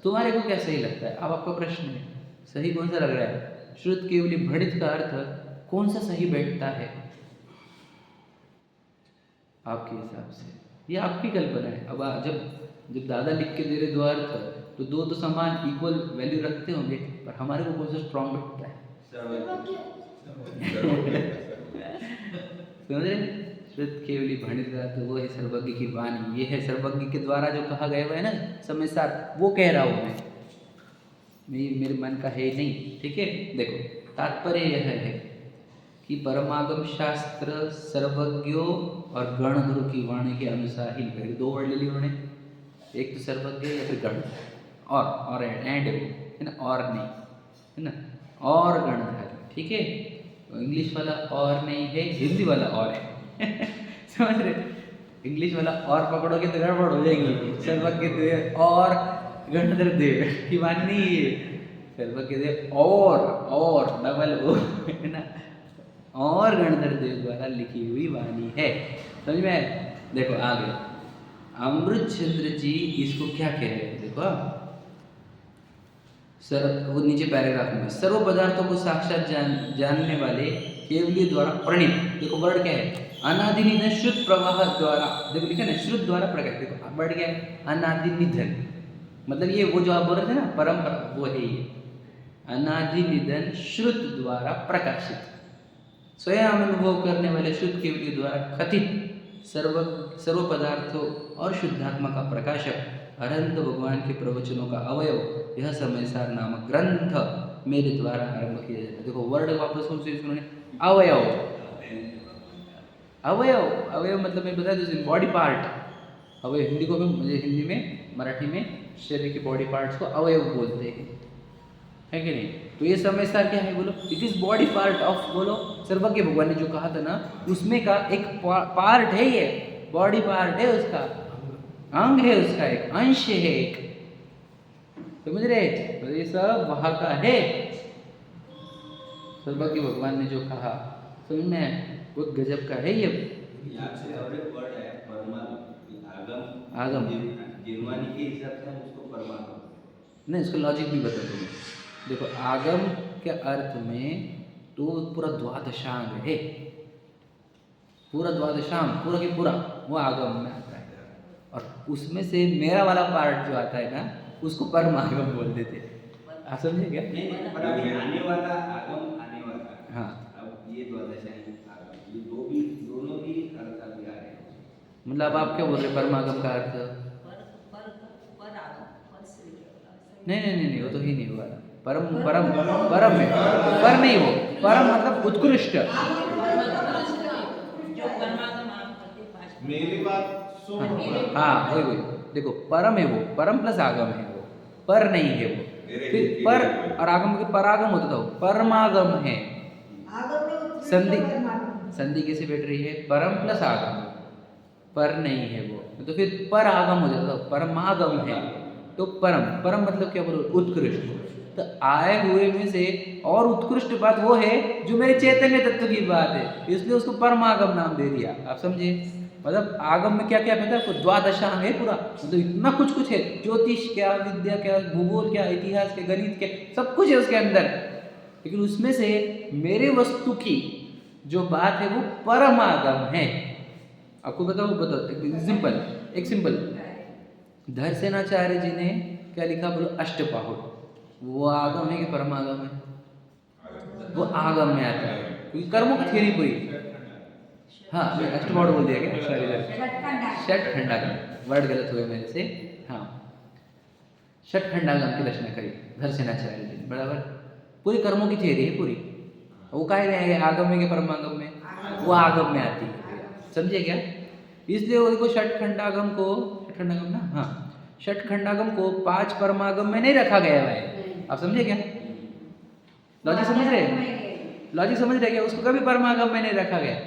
तुम्हारे को क्या सही लगता है? अब आपका प्रश्न है, सही कौन सा लग रहा है? श्रुत केवली भणित का अर्थ कौन सा सही बैठता है आपके हिसाब से? ये आपकी कल्पना है। अब जब दादा लिख के दे रहे दो अर्थ, तो दो तो समान इक्वल वैल्यू रखते होंगे, पर हमारे को कौन सा स्ट्रॉन्ग बैठता है? समझ रहे? श्रुत केवली भणित का अर्थ वो है सर्वज्ञ की वाणी। ये है सर्वज्ञ के द्वारा जो कहा गया हुआ है ना समयसार, वो कह रहा हूँ मैं मेरे मन का है नहीं। ठीक है, देखो तात्पर्य यह है कि परमागम शास्त्र सर्वज्ञों और गणधरों की वाणी के अनुसार ही लिखा है। दो वर्ड ले लिए उन्होंने, एक तो सर्वज्ञ या फिर गण, और एंड है ना, और नहीं है ना, और गणधर। ठीक है, इंग्लिश वाला और नहीं है, हिंदी वाला और है समझ रहे? इंग्लिश वाला और पकड़ोगे तो गड़बड़ हो जाएगी। सर्वज्ञ देव और गणधर देव की वाणी नहीं है, सर्वज्ञ देव और डबल ओ है ना, और गणधर देव द्वारा लिखी हुई वाणी है। समझ में? देखो आगे अमृत चंद्र जी इसको क्या कह रहे हैं? देखो वो नीचे पैराग्राफ में, सर्व पदार्थों को साक्षात जानने वाले केवली द्वारा प्रणीत। देखो वर्ड क्या है? अनादि निधन शुद्ध प्रवाह द्वारा। देखो लिखा ना, शुद्ध द्वारा प्रकट। देखो वर्ड क्या है? अनादि निधन, मतलब ये वो जो आप बोल रहे थे ना परंपरा, वो है ये अनादि निधन श्रुत द्वारा प्रकाशित, स्वयं अनुभव करने वाले शुद्ध केवली द्वारा कथित सर्व पदार्थों और शुद्धात्मा का प्रकाशक अनंत भगवान के प्रवचनों का अवयव यह समयसार नामक ग्रंथ मेरे द्वारा आरंभ किया जाता है। देखो वर्ड वापस उन्होंने अवयव मतलब मैं बता दूँ बॉडी पार्ट, अवयव हिंदी को भी मुझे हिंदी में मराठी में शरीर के बॉडी पार्ट्स को अवयव बोलते हैं, है कि नहीं? तो ये समझदार क्या है बोलो? It is body part of, बोलो सर्वज्ञ भगवान ने जो कहा था ना, उसमें का एक पार्ट है, ये बॉडी पार्ट है, उसका अंग है, उसका एक अंश है, एक, समझ रहे? तो ये सब वहां का है, सर्वज्ञ भगवान ने जो कहा, समझ में? वो गजब का है ये। यहाँ से और एक वर्ड है परमागम, आगम, आगम। जीववाणी के हिसाब से हम उसको परमागम। नहीं, इसका लॉजिक भी बता दूँ। देखो, आगम के अर्थ में तो पूरा द्वादशांग है, पूरा द्वादशांग पूरा के पूरा वो आगम में आता है, और उसमें से मेरा वाला पार्ट जो आता है ना, उसको परमागम बोल देते हैं। आप समझे क्या? नहीं, पर अभी आने वाला आगम, आने वाला, हाँ, अब ये द्वादशांग आगम, ये दोनों भी अर्थ अभी आ रहे हैं। मतलब आप क्या बोल रहे परमागम का अर्थ? नहीं नहीं नहीं नहीं, वो तो ही नहीं हुआ। परम परम परम है, पर नहीं, वो परम मतलब उत्कृष्ट। मेरी बात सुन। हाँ वही वही, देखो परम है वो, परम प्लस आगम है वो, पर नहीं है वो। फिर पर और आगम के परागम होता था, वो परमागम है। संधि संधि कैसे बैठ रही है? परम प्लस आगम, पर नहीं है वो, तो फिर पर आगम हो जाता, परमागम है। तो परम परम मतलब क्या बोलो? उत्कृष्ट। तो आए हुए में से और उत्कृष्ट बात वो है जो मेरे चैतन्य तत्व की बात है, इसलिए उसको परमागम नाम दे दिया। आप समझे? मतलब आगम में क्या क्या पता है? द्वादशांग है पूरा, मतलब इतना कुछ कुछ है, ज्योतिष क्या, विद्या क्या, भूगोल क्या, इतिहास क्या, गणित क्या, सब कुछ है उसके अंदर। लेकिन उसमें से मेरे वस्तु की जो बात है वो परमागम है। आपको बताओ सिंपल, एक सिंपल, धरसेनाचार्य जी ने क्या लिखा बोलो? अष्टपाहुर। वो आगम है कि परमागम है? वो आगम में आता है, क्योंकि कर्मों की थ्योरी पूरी। हाँ, मैं अष्टपाहुर बोल दिया क्या? सॉरी, षटखंडागम, वर्ड गलत हुए मेरे से। हाँ, षटखंडागम की रचना करी धरसेनाचार्य जी, बराबर। पूरी कर्मों की थ्योरी है पूरी। वो काहे में है? आगम में कि परमागम में? वो आगम में आती है, समझे क्या? इसलिए वो षटखंडागम को, षटखंडागम ना, हाँ, षटखंडागम को 5 परमागम में नहीं रखा गया है। आप समझे क्या? लॉजिक समझ रहे? लॉजिक समझ रहे क्या? उसको कभी परमागम में नहीं रखा गया।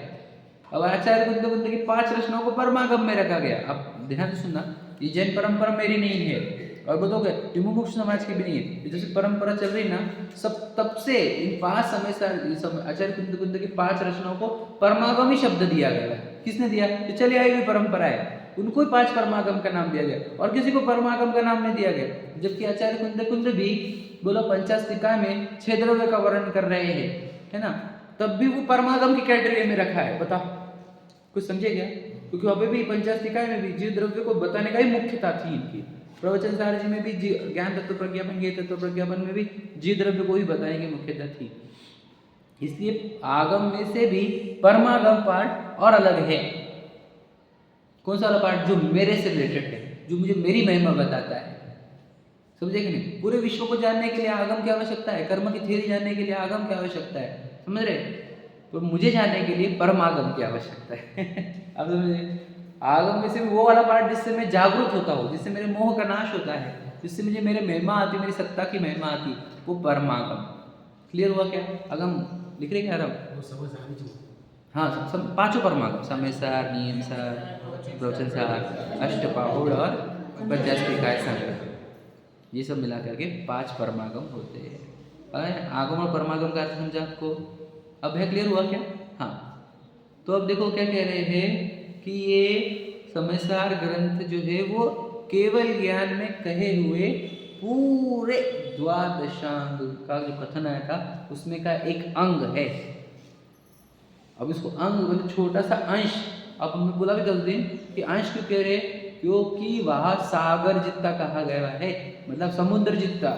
अब आचार्य कुंद की 5 रचनाओं को परमागम में रखा गया। अब ध्यान से सुनना, ये जैन परंपरा मेरी नहीं है, और बताओगे मुमुक्षु समाज की भी नहीं है। जैसे परंपरा चल रही ना, सब तब से इन 5 समय से आचार्य कुंद की 5 रचनाओं को परमागमी शब्द दिया गया है। किसने दिया? ये चली आई हुई परंपरा है, उनको ही 5 परमागम का नाम दिया गया, और किसी को परमागम का नाम नहीं दिया गया। जबकि आचार्य कुंद भी बोलो पंचास्तिका में 6 द्रव्य का वर्णन कर रहे हैं, है ना, तब भी वो परमागम की कैटेगरी में रखा है। बताओ, कुछ समझे क्या? क्योंकि अभी भी पंचास्तिका में भी जीव द्रव्य को बताने का ही मुख्यता थी इनकी। प्रवचन सार जी में भी ज्ञान तत्व प्रज्ञापन, ज्ञेय तत्व प्रज्ञापन में भी जीव द्रव्य को ही बताने की मुख्यता थी। इसलिए आगम में से भी परमागम पार्ट और अलग है। कौन सा वाला पार्ट? जो मेरे से रिलेटेड है, जो मुझे मेरी महिमा बताता है। समझे कि नहीं? पूरे विश्व को जानने के लिए आगम की आवश्यकता है, कर्म की थ्योरी जानने के लिए आगम की आवश्यकता है, समझ रहे? तो मुझे जानने के लिए परमागम की आवश्यकता है। अब समझे? आगम में से वो वाला पार्ट जिससे मैं जागरूक होता हूँ, जिससे मेरे मोह का नाश होता है, जिससे मुझे मेरे महिमा आती, मेरी सत्ता की महिमा आती, वो परमागम। क्लियर हुआ क्या? अगम लिख रहे क्या आराम? हाँ, सब 5 परमागम, समय सार, नियम सार, प्रवचन सार, अष्टपाहुड़ और पंचास्तिकाय संग्रह, ये सब मिला करके 5 परमागम होते हैं। आगम और परमागम का अर्थ समझा आपको? अब है क्लियर हुआ क्या? हाँ, तो अब देखो क्या कह रहे हैं कि ये समयसार ग्रंथ जो है वो केवल ज्ञान में कहे हुए पूरे द्वादशांग का जो कथन आया था उसमें का एक अंग है। अब इसको अंग मतलब छोटा सा अंश, अब हमने बोला भी 10 दिन कि अंश क्यों कह रहे? क्योंकि वहाँ सागर जितना कहा गया है, मतलब समुद्र जितना,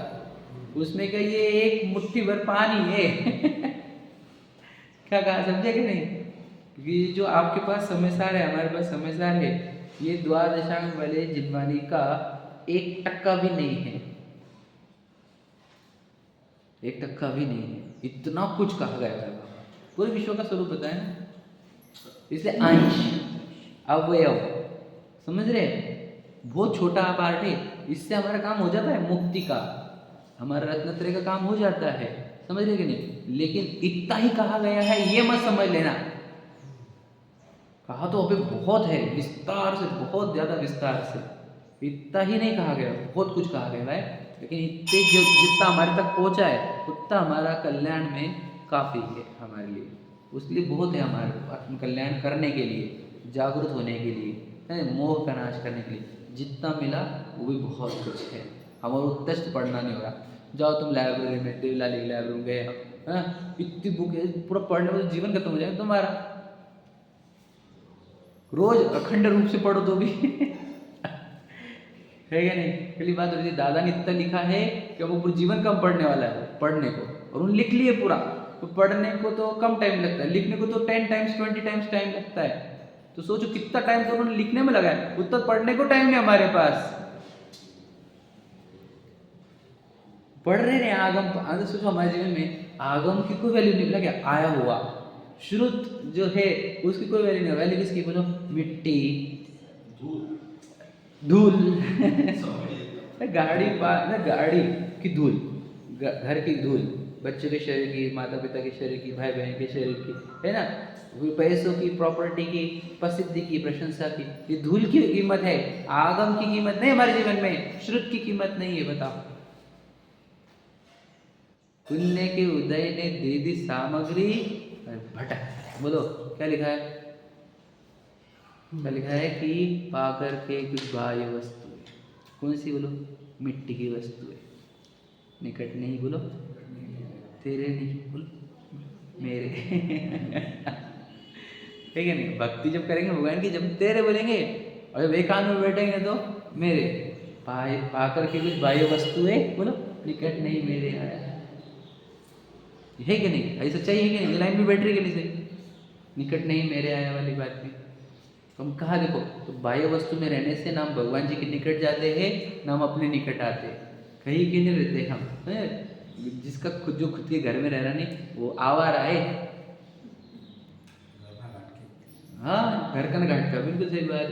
उसमें का ये एक मुट्ठी भर पानी है। क्या कहा, समझे कि नहीं? क्योंकि जो आपके पास समयसार है, हमारे पास समयसार है, ये द्वादशांग वाले जिनवानी का 1% भी नहीं है, 1% भी नहीं है। इतना कुछ कहा गया है, पूरे विश्व का स्वरूप बताए ना। इसलिए अंश, अवयव, समझ रहे हैं? बहुत छोटा पार्ट है, इससे हमारा काम हो जाता है मुक्ति का, हमारा रत्नत्रय का काम हो जाता है, समझ रहे कि नहीं? लेकिन इतना ही कहा गया है ये मत समझ लेना, कहा तो अभी बहुत है, विस्तार से, बहुत ज़्यादा विस्तार से, इतना ही नहीं कहा गया, बहुत कुछ कहा गया है, लेकिन इतने जितना हमारे तक पहुंचा है उतना हमारा कल्याण में काफ़ी है हमारे लिए, उसलिए बहुत है हमारे आत्म कल्याण करने के लिए, जागरूक होने के लिए, है मोह का नाश करने के लिए, जितना मिला वो भी बहुत कुछ है, हमारा उत्कृष्ट पढ़ना नहीं हो रहा। जाओ तुम लाइब्रेरी में, देवलाली की लाइब्रेरी में गए, हाँ इतनी बुक है, पूरा पढ़ने में जीवन खत्म हो जाएगा तुम्हारा, रोज अखंड रूप से पढ़ो तो भी है क्या नहीं? पहली बात हो रही थी, दादा ने इतना लिखा है कि वो पूरा जीवन कम पढ़ने वाला है पढ़ने को, और उन्होंने लिख लिए पूरा, तो पढ़ने को तो कम टाइम लगता है, लिखने को तो 10 टाइम्स 20 टाइम्स टाइम लगता है। तो सोचो कितना टाइम तो उन्होंने लिखने में लगाया, उतना पढ़ने को टाइम नहीं हमारे पास। पढ़ रहे हैं आगम, आगे सोचो हमारे जीवन में आगम की कोई वैल्यू नहीं, क्या आया हुआ श्रुत जो है उसकी कोई वैल्यू नहीं, वैल्यू किसकी बोलो? मिट्टी, धूल गाड़ी की धूल, घर की धूल, बच्चों के शरीर की, माता पिता के शरीर की, भाई बहन के शरीर की, है ना, पैसों की, प्रॉपर्टी की, प्रसिद्धि की, प्रशंसा की, ये धूल की कीमत है, आगम की कीमत नहीं हमारे जीवन में, श्रुत की कीमत नहीं है। बताओ, पुण्य के उदय ने दे दी सामग्री भटक, बोलो क्या लिखा है? क्या लिखा है कि पाकर के कुछ बाह्य वस्तु, कौन सी बोलो? मिट्टी की वस्तु है, निकट नहीं बोलो, तेरे नहीं बोलो, मेरे ठीक है नहीं? भक्ति जब करेंगे भगवान की, जब तेरे बोलेंगे, और जब एकांत में बैठेंगे तो मेरे, पाकर के कुछ बाह्य वस्तु है बोलो, निकट नहीं मेरे आया, है कि नहीं? ऐसा चाहिए कि नहीं? लाइन में बैठ रही कि नहीं सही? निकट नहीं मेरे आया वाली बात भी हम कहा, देखो तो बाह्य वस्तु में रहने से ना हम भगवान जी के निकट जाते हैं, ना हम अपने निकट आते हैं, कहीं के नहीं रहते हम, है? जिसका खुद जो खुद के घर में रह रहा नहीं वो आवारा है, हाँ घर का न घाट का, बिल्कुल सही बात है,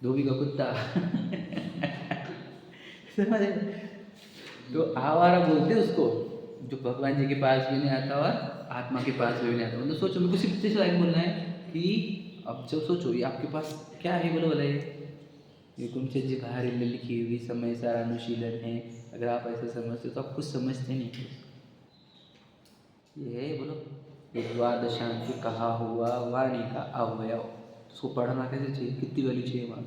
धोबी का कुत्ता समझ? तो आवारा बोलते उसको जो भगवान जी के पास भी नहीं आता और आत्मा के पास भी नहीं आता। मतलब सोचो, मेरे को सिर्फ इतने लाइन बोलना है कि अब जब सोचो ये आपके पास क्या है, बोलो बताइए, ये कुंचे जी बाहर में लिखी हुई समय सारा अनुशीलन है, अगर आप ऐसे समझते हो तो आप कुछ समझते नहीं। ये है बोलो, ये द्वादशांति कहा हुआ वाणी का अवयव, उसको पढ़ना कैसे चाहिए, कितनी वैल्यू चाहिए वहाँ,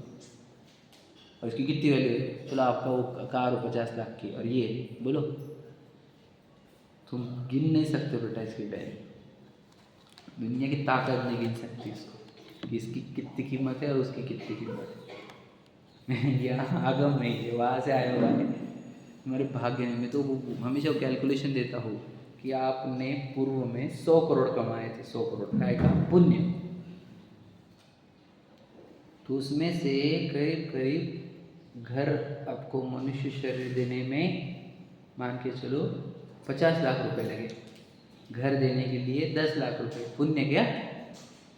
और इसकी कितनी वैल्यू है? चलो आपका वो कार 50 लाख की, और ये बोलो तुम गिन नहीं सकते बेटा इसकी वैल्यू, दुनिया की ताकत नहीं गिन सकती इसको कि इसकी कितनी कीमत है और उसकी कितनी कीमत है यहाँ आगम नहीं है, वहाँ से आया हुआ है हमारे भाग्य में। तो वो हमेशा कैलकुलेशन देता हूँ कि आपने पूर्व में 100 करोड़ कमाए थे, 100 करोड़ का पुण्य, तो उसमें से करीब करीब घर आपको मनुष्य शरीर देने में मान के चलो 50 लाख रुपए लगे, घर देने के लिए 10 लाख रुपए पुण्य गया,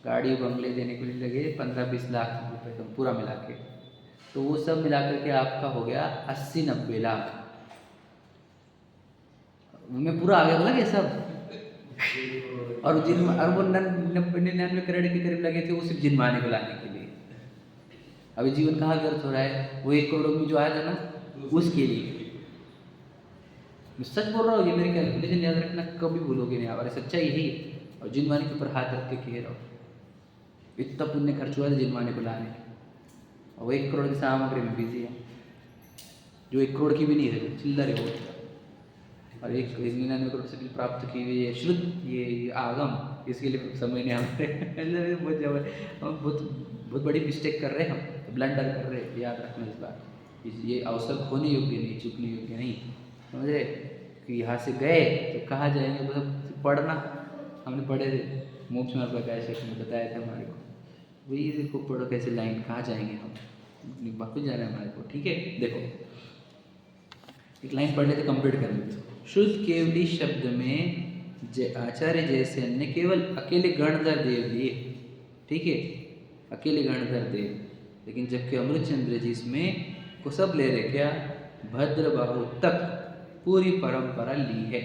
गाड़ी बंगले देने के लिए लगे 15-20 लाख रुपए, तो पूरा मिला के, तो वो सब मिला करके आपका हो गया 80-90 लाख में पूरा आ गया, बोला ये सब। और वो 99 करोड़ के करीब लगे थे वो सिर्फ जिनवाने को लाने के लिए। अभी जीवन कहाँ व्यर्थ हो रहा है? वो 1 करोड़ में जो आया था ना उसके लिए। मैं सच बोल रहा हूँ, ये मेरी कैलकुलेशन याद रखना, कभी भूलोगे नहीं, हमारी सच्चाई यही है। और जिनवाने के ऊपर हाथ रख के कह रहा हूँ, इतना पुण्य खर्च हुआ था जिनवाने को लाने, और वो 1 करोड़ की सामग्री में बिजी है, जो 1 करोड़ की भी नहीं है, चिल्लर है वो। और 99 करोड़ से प्राप्त की हुई शुद्ध ये आगम, इसके लिए समझ नहीं हमारे बहुत जबरदस्त, हम बहुत बड़ी मिस्टेक कर रहे हैं, हम ब्लंडर कर रहे हैं, याद रखना इस बार। ये अवसर खोने योग्य नहीं, चूकने योग्य नहीं, समझ रहे कि यहाँ से गए तो कहाँ जाएंगे, मतलब पढ़ना हमने पढ़े थे, मोक्ष मार्ग का सेक्शन में बताया था हमारे को, वही देखो पढ़ो कैसे लाइन, कहाँ जाएंगे हम, वापस जाना है हमारे को। ठीक है, देखो एक लाइन पढ़ लेते, कंप्लीट कर लेते। शुद्ध केवली शब्द में आचार्य जैसे ने केवल अकेले गणधर देव लिए, ठीक है, अकेले गणधर देव, लेकिन जबकि अमृतचंद्र जी इसमें को सब ले रहे क्या, भद्रबाहु तक पूरी परंपरा ली है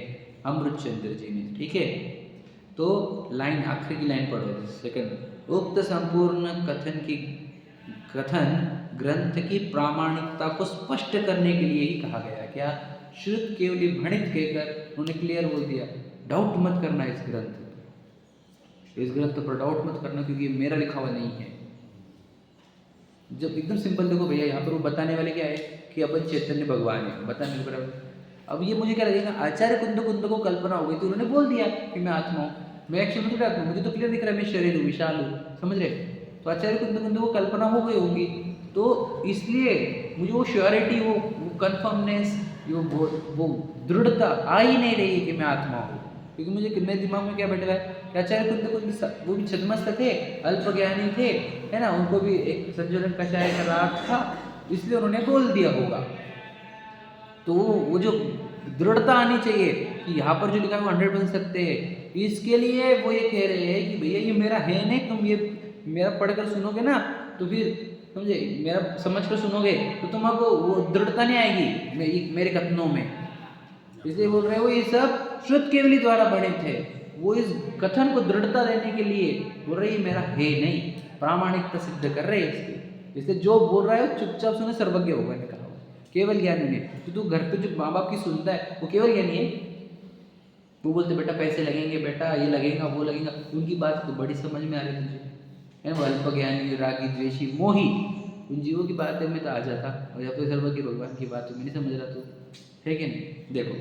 अमृतचंद्र जी ने। ठीक है, तो लाइन आखिर की लाइन पढ़ो सेकंड। उक्त संपूर्ण कथन ग्रंथ की प्रामाणिकता को स्पष्ट करने के लिए ही कहा गया। क्या, श्रुत केवली भणित कहकर उन्होंने क्लियर बोल दिया, डाउट मत करना इस ग्रंथ पर डाउट मत करना, क्योंकि ये मेरा लिखा हुआ नहीं है। जब एकदम सिंपल देखो भैया, यहाँ पर वो बताने वाले क्या है कि अपन चैतन्य भगवान है, बताने पर अब ये मुझे क्या लगेगा, आचार्य कुंद को कल्पना हो गई तो उन्होंने बोल दिया कि मैं आत्मा हूँ, मैं एक्चुअली में आत्मा हूँ, मुझे तो क्लियर दिख रहा है मैं शरीर हूँ, विशाल हूँ, समझ रहे। तो आचार्य कुंद को कल्पना हो गई होगी, तो इसलिए मुझे वो श्योरिटी, वो कन्फर्मनेस, वो दृढ़ता आ ही नहीं रही है कि मैं आत्मा हूँ, क्योंकि मुझे मेरे दिमाग में क्या बैठ रहा है कि आचार्य कुंद वो भी छद्मस्त थे, अल्पज्ञानी थे, है ना, उनको भी एक संजोलन कषाय का राग था, इसलिए उन्होंने बोल दिया होगा। तो वो जो दृढ़ता आनी चाहिए कि यहाँ पर जो लिखा है वो 100% सत्य है, इसके लिए वो ये कह रहे हैं कि भैया ये मेरा है नहीं, तुम ये मेरा पढ़कर सुनोगे ना तो फिर समझे, मेरा समझ कर सुनोगे तो तुम अब वो दृढ़ता नहीं आएगी मेरे कथनों में, इसलिए बोल रहे हो ये सब श्रुत केवली द्वारा बने थे। वो इस कथन को दृढ़ता देने के लिए बोल रहे मेरा है नहीं, प्रामाणिकता सिद्ध कर रहे हैं इसकी, इसलिए जो बोल रहा है वो चुपचाप सुने, सर्वज्ञ होगा ने कहा, केवल ज्ञानी ने। तो तू घर पे जो माँ बाप की सुनता है वो केवल ज्ञानी है, वो बोलते बेटा पैसे लगेंगे, बेटा ये लगेगा वो लगेगा, उनकी बात तो बड़ी समझ में आ रही तुझे, है वो अल्पज्ञानी रागी द्वेषी मोही, उन जीवों की बातें में तो आ जाता, और यहाँ पे सर्वज्ञ भगवान की बात में नहीं समझ रहा तू, है कि नहीं। देखो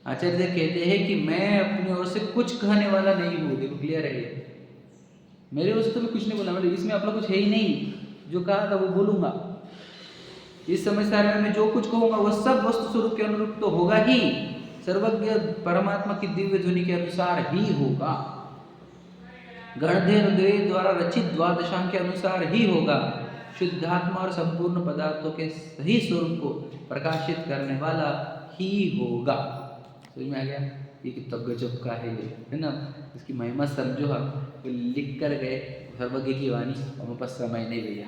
आचार्य कहते हैं कि मैं अपनी ओर से कुछ कहने वाला नहीं हूँ, देखो क्लियर है ये, मेरे ओर से तो मैं कुछ नहीं बोला, मतलब इसमें अपना कुछ है ही नहीं, जो कहा था वो बोलूंगा। इस समस्या में मैं जो कुछ कहूंगा वो सब वस्तु स्वरूप के अनुरूप तो होगा ही, सर्वज्ञ परमात्मा की दिव्य ध्वनि के अनुसार ही होगा, गणधेनुद्वय द्वारा रचित द्वादशांग के अनुसार ही होगा, शुद्धात्मा और संपूर्ण पदार्थों के सही स्वरूप को प्रकाशित करने वाला ही होगा। समझ में आ गया, ये कितना गजब का है ये, है ना, इसकी महिमा समझो। हम तो लिख कर गए सर्वज्ञ की वाणी, हमारे पास समय नहीं भैया,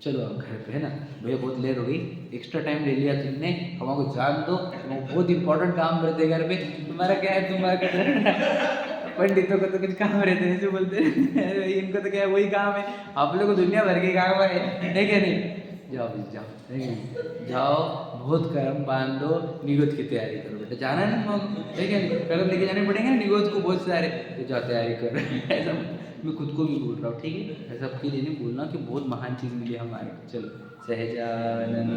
चलो अब घर पे, है ना भैया, बहुत लेट हो गई, एक्स्ट्रा टाइम ले लिया तुमने, हमको जान दो, बहुत इंपॉर्टेंट काम रहते घर पे, तुम्हारा क्या है, तुम्हारा पंडितों को तो कुछ काम रहते हैं, जो बोलते हैं इनको तो क्या है वही काम है, आप लोग को दुनिया भर के काम है क्या नहीं। जाओ जाओ जाओ, बहुत कर्म बांध दो, निगोद की तैयारी करो बेटा, जाना नहीं है क्या नहीं, कर्म लेके जाने पड़ेंगे ना निगोद को बहुत सारे, तो जाओ तैयारी करो। ऐसा मैं खुद को भी बोल रहा हूँ, ठीक है, ऐसा सबके लिए नहीं बोलना कि बहुत महान चीज़ मिली हमारे। चलो सहजानंद